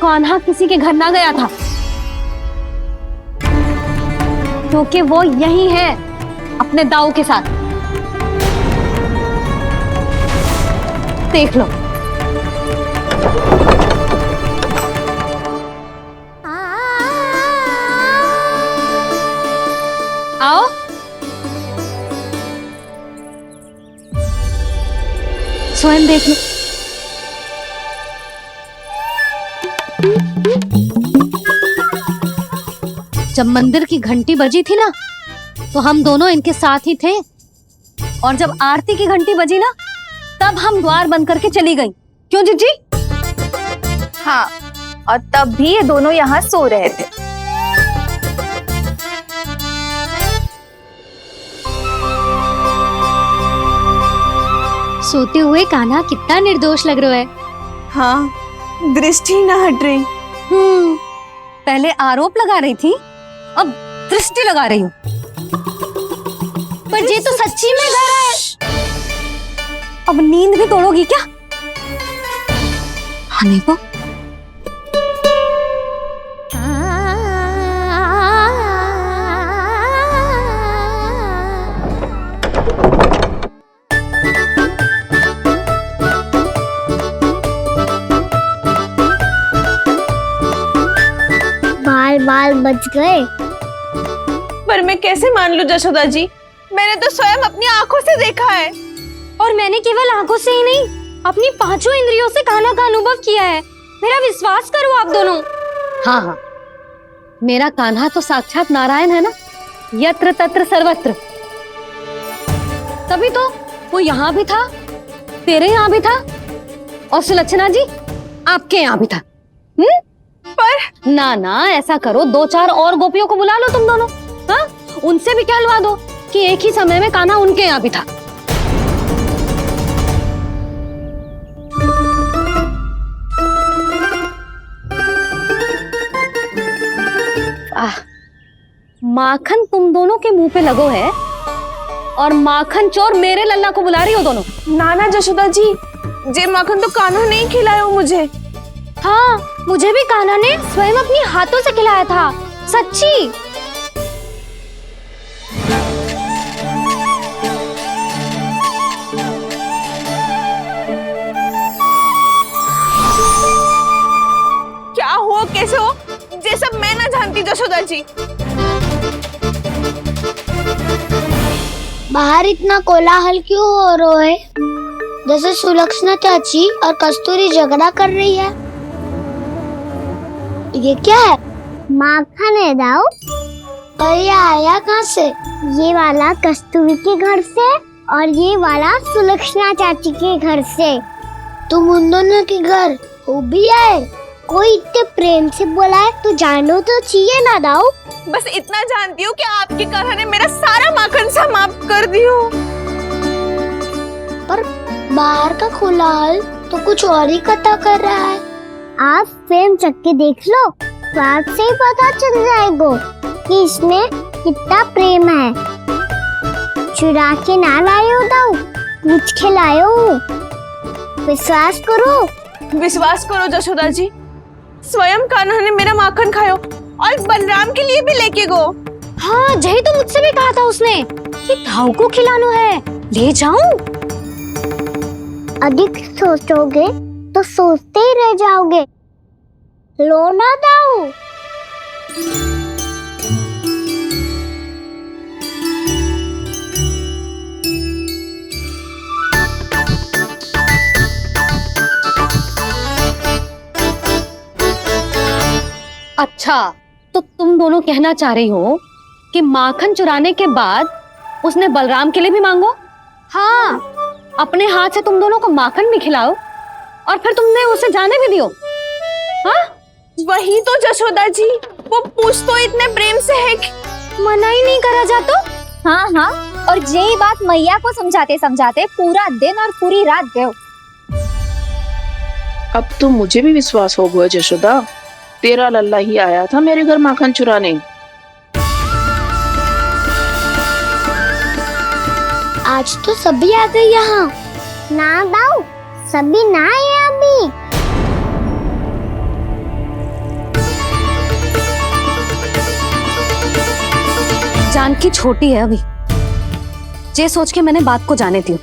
कान्हा किसी के घर ना गया था, क्योंकि वो यही है अपने दाऊ के साथ। देख लो। आओ। स्वयं देख लो। जब मंदिर की घंटी बजी थी ना, तो हम दोनों इनके साथ ही थे, और जब आरती की घंटी बजी ना, तब हम द्वार बंद करके चली गई। क्यों जीजी? हाँ, और तब भी ये दोनों यहाँ सो रहे थे। सोते हुए कान्हा कितना निर्दोष लग रहा है। हाँ, दृष्टि ना हट रही। पहले आरोप लगा रही थी, अब दृष्टि लगा रही हूँ। पर ये तो सच्ची में घर है। अब नींद भी तोड़ोगी क्या? हनी को बाल बच गए। पर मैं कैसे मान लूं जशोदा जी, मैंने तो स्वयं अपनी आंखों से देखा है। और मैंने केवल आंखों से ही नहीं, अपनी 5 इंद्रियों से कान्हा का अनुभव किया है। मेरा विश्वास करो आप दोनों। हाँ हाँ, मेरा कान्हा तो साक्षात नारायण है ना, यत्र तत्र सर्वत्र। तभी तो वो यहाँ भी था, तेरे यहाँ भी था, और सुलक्षणा जी आपके यहाँ भी था। पर ना ना, ऐसा करो, 2-4 और गोपियों को बुला लो तुम दोनों। हाँ, उनसे भी कहलवा दो कि एक ही समय में कान्हा उनके यहाँ भी था। माखन तुम दोनों के मुंह पे लगो है, और माखन चोर मेरे लल्ला को बुला रही हो दोनों। नाना जशोदा जी, जे माखन तो कान्हा नहीं खिलाया मुझे। हाँ, मुझे भी कान्हा ने स्वयं अपनी हाथों से खिलाया था, सच्ची। क्या हो, कैसे हो, ये सब मैं ना जानती जशोदा जी। बाहर इतना कोलाहल क्यों हो रहा है? जैसे सुलक्षणा चाची और कस्तूरी झगड़ा कर रही है। ये क्या है? माखन है दाऊ। और ये आया कहाँ से? ये वाला कस्तूरी के घर से और ये वाला सुलक्षणा चाची के घर से। तुम उन दोनों के घर हो भी आए? कोई इतने प्रेम से बोला है तो जानो तो चाहिए ना दाऊ। बस इतना जानती हूँ कि आपकी कान्हा ने मेरा सारा माखन समाप्त कर दियो। पर बाहर का खुला हाल तो कुछ और ही कथा कर रहा है। आप प्रेम चख के देख लो, स्वाद से ही पता चल जाएगा कि इसमें कितना प्रेम है। चुरा के ना लाए हो दाऊ, पूछ के लाए हो। विश्वास करो जशोदा जी, स्वयं कान्हा ने मेरा माखन खायो और बलराम के लिए भी लेके गो। हाँ जही तो मुझसे भी कहा था उसने कि दाऊ को खिलाना है, ले जाऊं। अधिक सोचोगे तो सोचते ही रह जाओगे। लो ना दाऊ। अच्छा तो तुम दोनों कहना चाह रही हो कि माखन चुराने के बाद उसने बलराम के लिए भी मांगो? हाँ, अपने हाथ से तुम दोनों को माखन भी खिलाओ और फिर तुमने उसे जाने भी दियो। हाँ वही तो जशोदा जी, वो पूछ तो इतने प्रेम से है कि मना ही नहीं करा जा तो। हाँ हाँ, और यही बात मैया को समझाते समझाते पूरा दिन और पूरी रात गयो। अब तो मुझे भी विश्वास हो गया जशोदा, तेरा लल्ला ही आया था मेरे घर माखन चुराने। आज तो सभी आ गए यहाँ। ना दाऊ, सभी ना आए अभी। जानकी छोटी है अभी, ये सोच के मैंने बात को जाने दी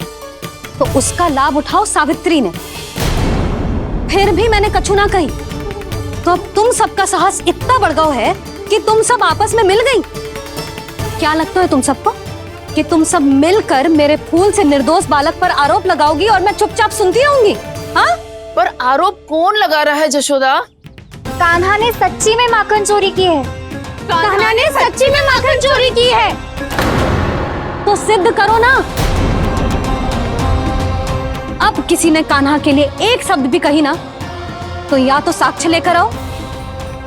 तो उसका लाभ उठाओ सावित्री ने। फिर भी मैंने कछु ना कही तो अब तुम सबका साहस इतना बढ़ गया है कि तुम सब आपस में मिल गई। क्या लगता है तुम सबको कि तुम सब मिलकर मेरे फूल से निर्दोष बालक पर आरोप लगाओगी और मैं चुपचाप सुनती रहूंगी? हाँ? पर आरोप कौन लगा रहा है जशोदा? कान्हा ने सच्ची में माखन चोरी की है। कान्हा ने सच्ची में माखन चोरी की है तो सिद्ध करो ना। अब किसी ने कान्हा के लिए एक शब्द भी कही ना तो या तो साक्ष्य लेकर आओ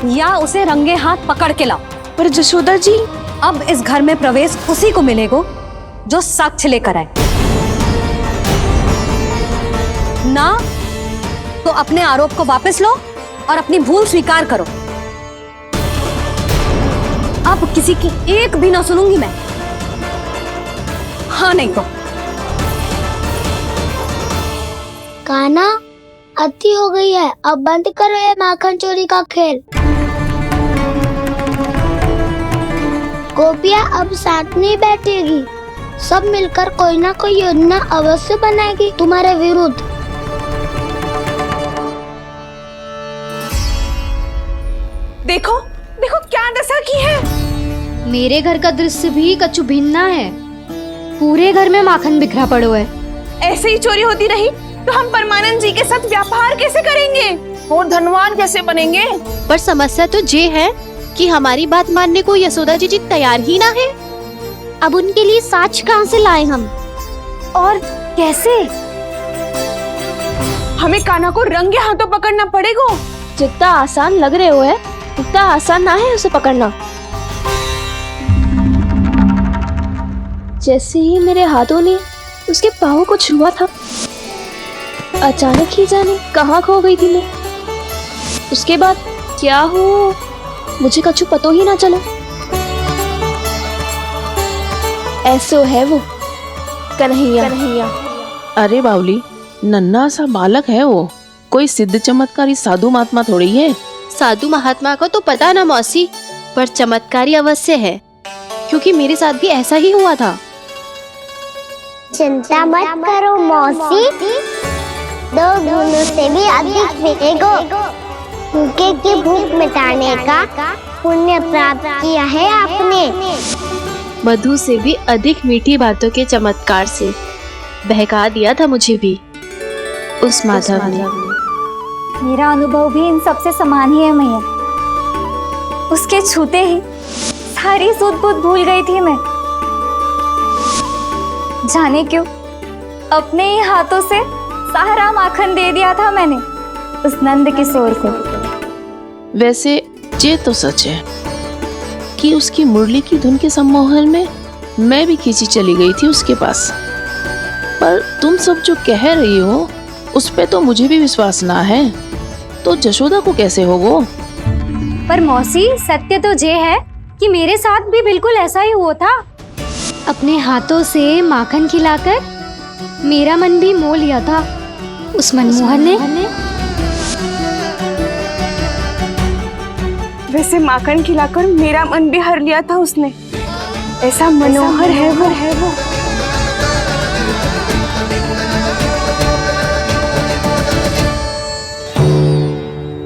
या उसे रंगे हाथ पकड़ के लाओ। पर जशोदा जी, अब इस घर में प्रवेश उसी को मिलेगा जो साक्ष्य लेकर आए। ना तो अपने आरोप को वापस लो और अपनी भूल स्वीकार करो। अब किसी की एक भी ना सुनूंगी मैं। हाँ नहीं तो कान्हा अति हो गई है, अब बंद करो ये माखन चोरी का खेल। गोपिया अब साथ नहीं बैठेगी, सब मिलकर कोई ना कोई योजना अवश्य बनाएगी तुम्हारे विरुद्ध। देखो देखो क्या दशा की है। मेरे घर का दृश्य भी कछु भिन्न है। पूरे घर में माखन बिखरा पड़ो है। ऐसे ही चोरी होती रही तो हम परमानंद जी के साथ व्यापार कैसे करेंगे और धनवान कैसे बनेंगे? पर समस्या तो ये है कि हमारी बात मानने को यशोदा जी तैयार ही ना है। अब उनके लिए साक्ष्य कहाँ से लाए हम और कैसे? हमें कान्हा को रंगे हाथों पकड़ना पड़ेगा। जितना आसान लग रहे हो है उतना आसान ना है उसे पकड़ना। जैसे ही मेरे हाथों ने उसके पाँव को छुआ था, अचानक ही जाने कहाँ खो गई थी मैं। उसके बाद क्या हो मुझे कछु पता ही ना चला। ऐसो है वो कन्हैया। अरे बावली, नन्हा सा बालक है वो, कोई सिद्ध चमत्कारी साधु महात्मा थोड़ी है। साधु महात्मा को तो पता ना मौसी, पर चमत्कारी अवश्य है क्योंकि मेरे साथ भी ऐसा ही हुआ था। चिंता मत करो मौसी, 2 गुणों से भी अधिक मिलेगा। भूखे की भूख मिटाने का पुण्य प्राप्त किया है आपने। मधु से भी अधिक मीठी बातों के चमत्कार से बहका दिया था मुझे भी उस माधव ने। मेरा अनुभव भी इन सबसे समान ही है मैया। उसके छूते ही सारी सुध बुध भूल गई थी मैं। जाने क्यों अपने ही हाथों से सारा माखन दे दिया था मैंने उस नंद किशोर को। वैसे ये तो सच है कि उसकी मुरली की धुन के सम्मोहन में मैं भी खींची चली गई थी उसके पास। पर तुम सब जो कह रही हो उस पे तो मुझे भी विश्वास ना है, तो जशोदा को कैसे हो वो? पर मौसी सत्य तो ये है कि मेरे साथ भी बिल्कुल ऐसा ही हुआ था। अपने हाथों से माखन खिलाकर मेरा मन भी मोह लिया था उस मनमोहन ने। वैसे माखन खिलाकर मेरा मन भी हर लिया था उसने। ऐसा मनोहर है वो।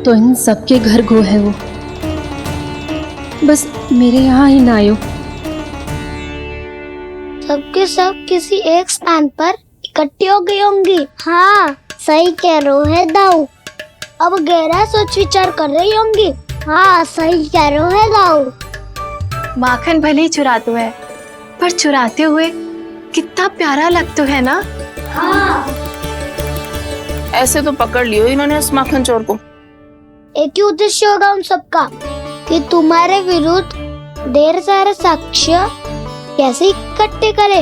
तो इन सबके घर गो है वो, बस मेरे यहाँ ही ना आयो। सबके सब किसी एक स्थान पर इकट्ठी हो गई होंगी। हाँ सही कह रहे है दाऊ। अब गहरा सोच विचार कर रही होंगी। हाँ सही कह रहे है दाऊ। माखन भले ही चुराते है, पर चुराते हुए कितना प्यारा लगता है ना। हाँ ऐसे तो पकड़ लियो इन्होंने उस माखन चोर को। एक ही उद्देश्य होगा उन सबका कि तुम्हारे विरुद्ध ढेर सारे साक्ष्य कैसे इकट्ठे करे।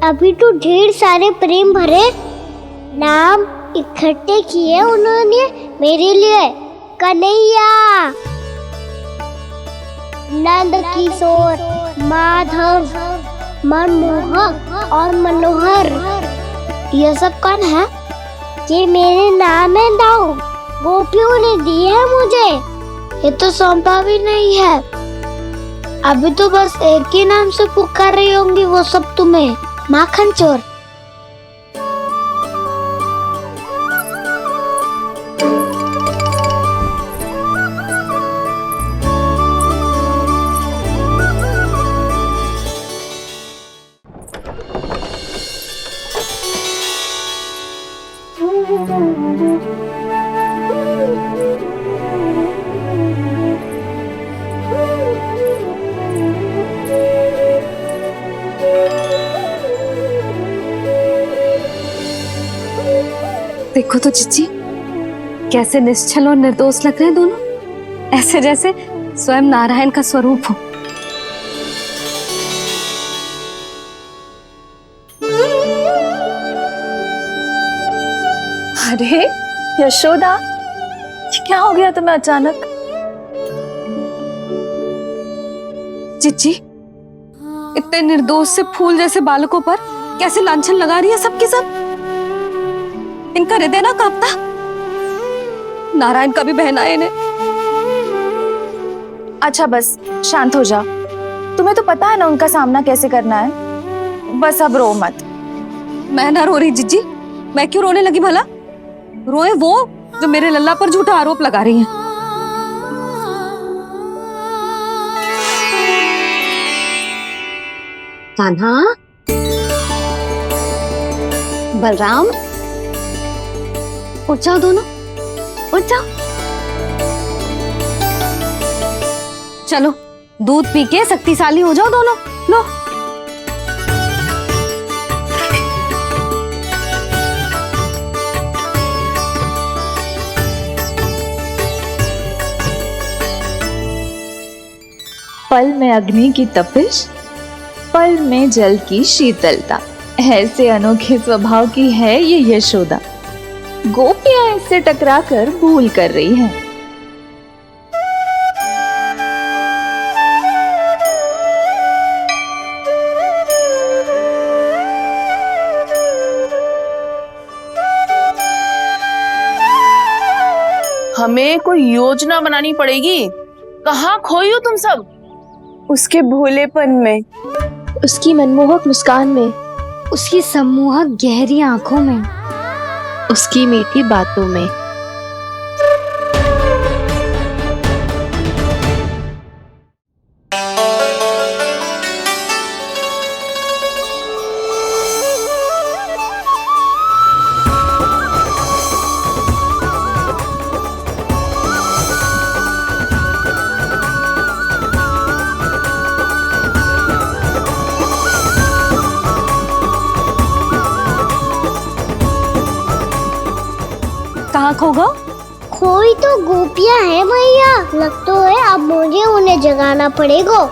अभी तो ढेर सारे प्रेम भरे नाम इकट्ठे किए उन्होंने मेरे लिए। कन्हैया, नंद किशोर, माधव, मनमोहक और मनोहर, ये सब कौन है? ये मेरे नाम है दाऊ। गोपियों ने दिए है मुझे, ये तो सौंपा भी नहीं है। अभी तो बस एक ही नाम से पुकार रही होंगी वो सब तुम्हें, माखन चोर। देखो तो चिच्ची, कैसे निश्चल और निर्दोष लग रहे हैं दोनों, ऐसे जैसे स्वयं नारायण का स्वरूप हो। अरे यशोदा, ये क्या हो गया तुम्हें अचानक? चिच्ची, इतने निर्दोष से फूल जैसे बालकों पर कैसे लांछन लगा रही है सबके सब। इनका हृदय ना कांपता? नारायण का भी बहना है इन्हें। अच्छा बस शांत हो जाओ, तुम्हें तो पता है ना उनका सामना कैसे करना है। बस अब रो मत। मैं ना रो रही जिज्जी, मैं क्यों रोने लगी भला? रोए वो जो मेरे लल्ला पर झूठा आरोप लगा रही हैं। कान्हा, बलराम, उठ जाओ दोनों, उठ जाओ। चलो दूध पी के शक्तिशाली हो जाओ दोनों। लो। पल में अग्नि की तपिश, पल में जल की शीतलता, ऐसे अनोखे स्वभाव की है ये यशोदा। गोपियां इससे टकराकर भूल कर रही हैं। हमें कोई योजना बनानी पड़ेगी। कहाँ खोई हो तुम सब? उसके भोलेपन में, उसकी मनमोहक मुस्कान में, उसकी सम्मोहक गहरी आंखों में, उसकी मीठी बातों में। कहाँ खो गो? कोई तो गोपियां है भैया, लगता है अब मुझे उन्हें जगाना पड़ेगा।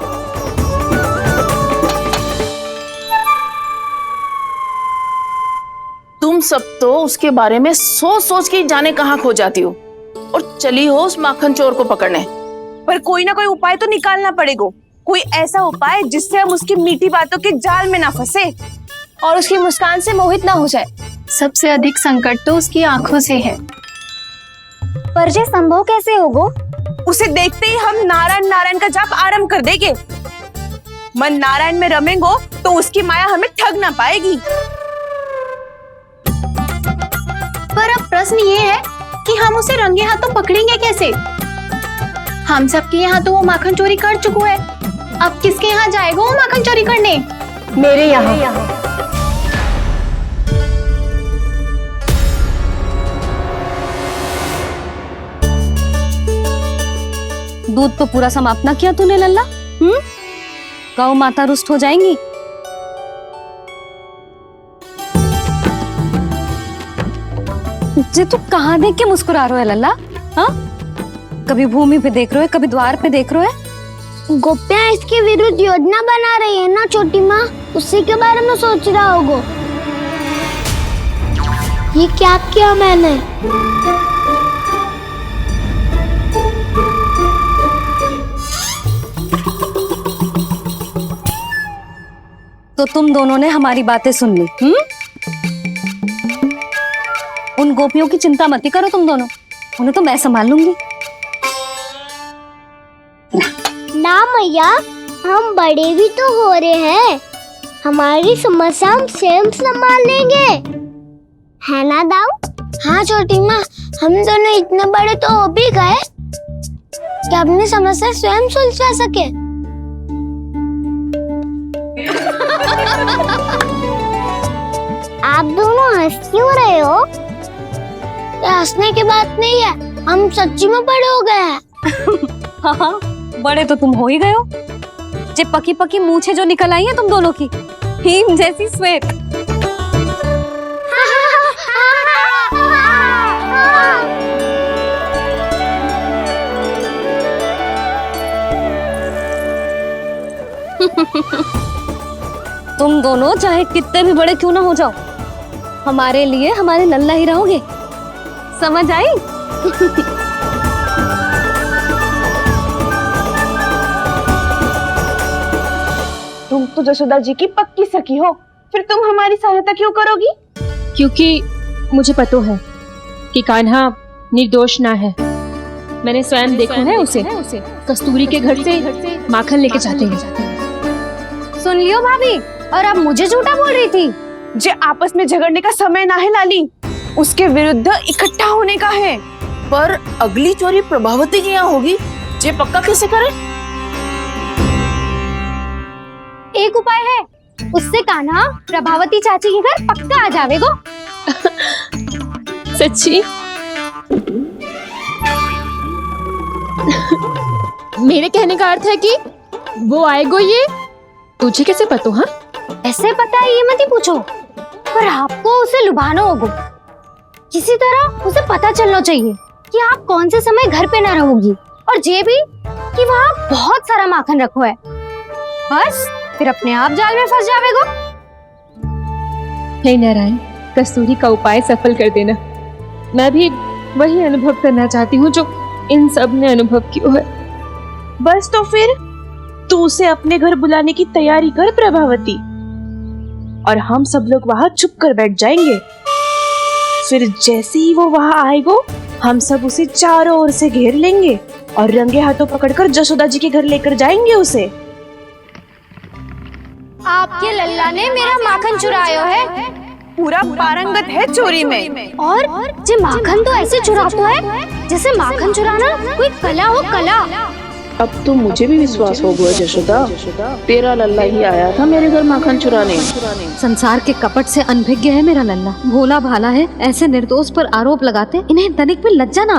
तुम सब तो उसके बारे में सोच सोच के जाने कहाँ खो जाती हो और चली हो उस माखन चोर को पकड़ने। पर कोई ना कोई उपाय तो निकालना पड़ेगा, कोई ऐसा उपाय जिससे हम उसकी मीठी बातों के जाल में ना फंसे और उसकी मुस्कान से मोहित ना हो जाए। सबसे अधिक संकट तो उसकी आंखों से है। पर ये संभव कैसे होगा? उसे देखते ही हम नारायण नारायण का जाप आरंभ कर देंगे। मन नारायण में रमेंगो तो उसकी माया हमें ठग ना पाएगी। पर अब प्रश्न ये है कि हम उसे रंगे हाथों पकड़ेंगे कैसे? हम सबके यहाँ तो वो माखन चोरी कर चुका है, अब किसके यहाँ जाएगा वो माखन चोरी करने? मेरे यहाँ। दूध तो पूरा समाप्त ना किया तूने लल्ला। गौ माता रुष्ट हो जाएंगी। जे तू कहाँ देख के मुस्कुरा रहे हो लल्ला? हाँ, कभी भूमि पे देख रहे हो, कभी द्वार पे देख रहे हो। गोपियां इसके विरुद्ध योजना बना रही है ना छोटी माँ, उसी के बारे में सोच रहा होगा। ये क्या किया मैंने? तो तुम दोनों ने हमारी बातें सुन ली। उन गोपियों की चिंता मत करो तुम दोनों, उन्हें तो मैं संभाल लूंगी। ना मैया, हम बड़े भी तो हो रहे हैं, हमारी समस्या हम स्वयं संभाल लेंगे, है ना दाऊ? हाँ छोटी माँ, हम दोनों इतने बड़े तो हो भी गए कि अपनी समस्या स्वयं सुलझा सके। आप दोनों हंस क्यों रहे हो? ये हंसने की बात नहीं है, हम सच्ची में बड़े हो गए हैं। हाँ, बड़े तो तुम हो ही गए हो। जे पकी पकी मूछें जो निकल आई हैं तुम दोनों की, हिम जैसी श्वेत। तुम दोनों चाहे कितने भी बड़े क्यों ना हो जाओ, हमारे लिए हमारे लल्ला ही रहोगे, समझ आई? तुम तो जशोदा जी की पक्की सखी हो, फिर तुम हमारी सहायता क्यों करोगी? क्योंकि मुझे पता है कि कान्हा निर्दोष ना है। मैंने स्वयं देखा है उसे कस्तूरी के घर से माखन लेके जाते हैं। सुन लियो भाभी, और अब मुझे झूठा बोल रही थी। जे आपस में झगड़ने का समय ना है लाली, उसके विरुद्ध इकट्ठा होने का है। पर अगली चोरी प्रभावती की यहाँ होगी, जे पक्का कैसे करे? एक उपाय है, उससे कान्हा प्रभावती चाची के घर पक्का आ जावेगो। सच्ची? मेरे कहने का अर्थ है कि वो आएगो, ये तुझे कैसे पता? हाँ, ऐसे पता है ये मत ही पूछो, पर आपको उसे लुभाना होगा। किसी तरह उसे पता चलना चाहिए कि आप कौन से समय घर पे ना रहोगी, और ये भी कि वहाँ बहुत सारा माखन रखो है। बस फिर अपने आप जाल में फंस जावेगो। हे नारायण, कस्तूरी का उपाय सफल कर देना। मैं भी वही अनुभव करना चाहती हूँ जो इन सब ने अनुभव किया है। बस तो फिर तू उसे अपने घर बुलाने की तैयारी कर प्रभावती, और हम सब लोग वहाँ चुप कर बैठ जाएंगे। फिर जैसे ही वो वहाँ आएगा, हम सब उसे चारों ओर से घेर लेंगे और रंगे हाथों पकड़कर जशोदा जी के घर लेकर जाएंगे उसे। आपके लल्ला ने मेरा माखन चुराया है, पूरा पारंगत है चोरी में। और जे माखन तो ऐसे चुराता है जैसे माखन चुराना कोई कला हो, कला। अब तो मुझे भी विश्वास हो गया जशोदा, तेरा लल्ला ही आया था मेरे घर माखन चुराने। संसार के कपट से अनभिज्ञ है मेरा लल्ला, भोला भाला है। ऐसे निर्दोष पर आरोप लगाते इन्हें तनिक भी लज्जा ना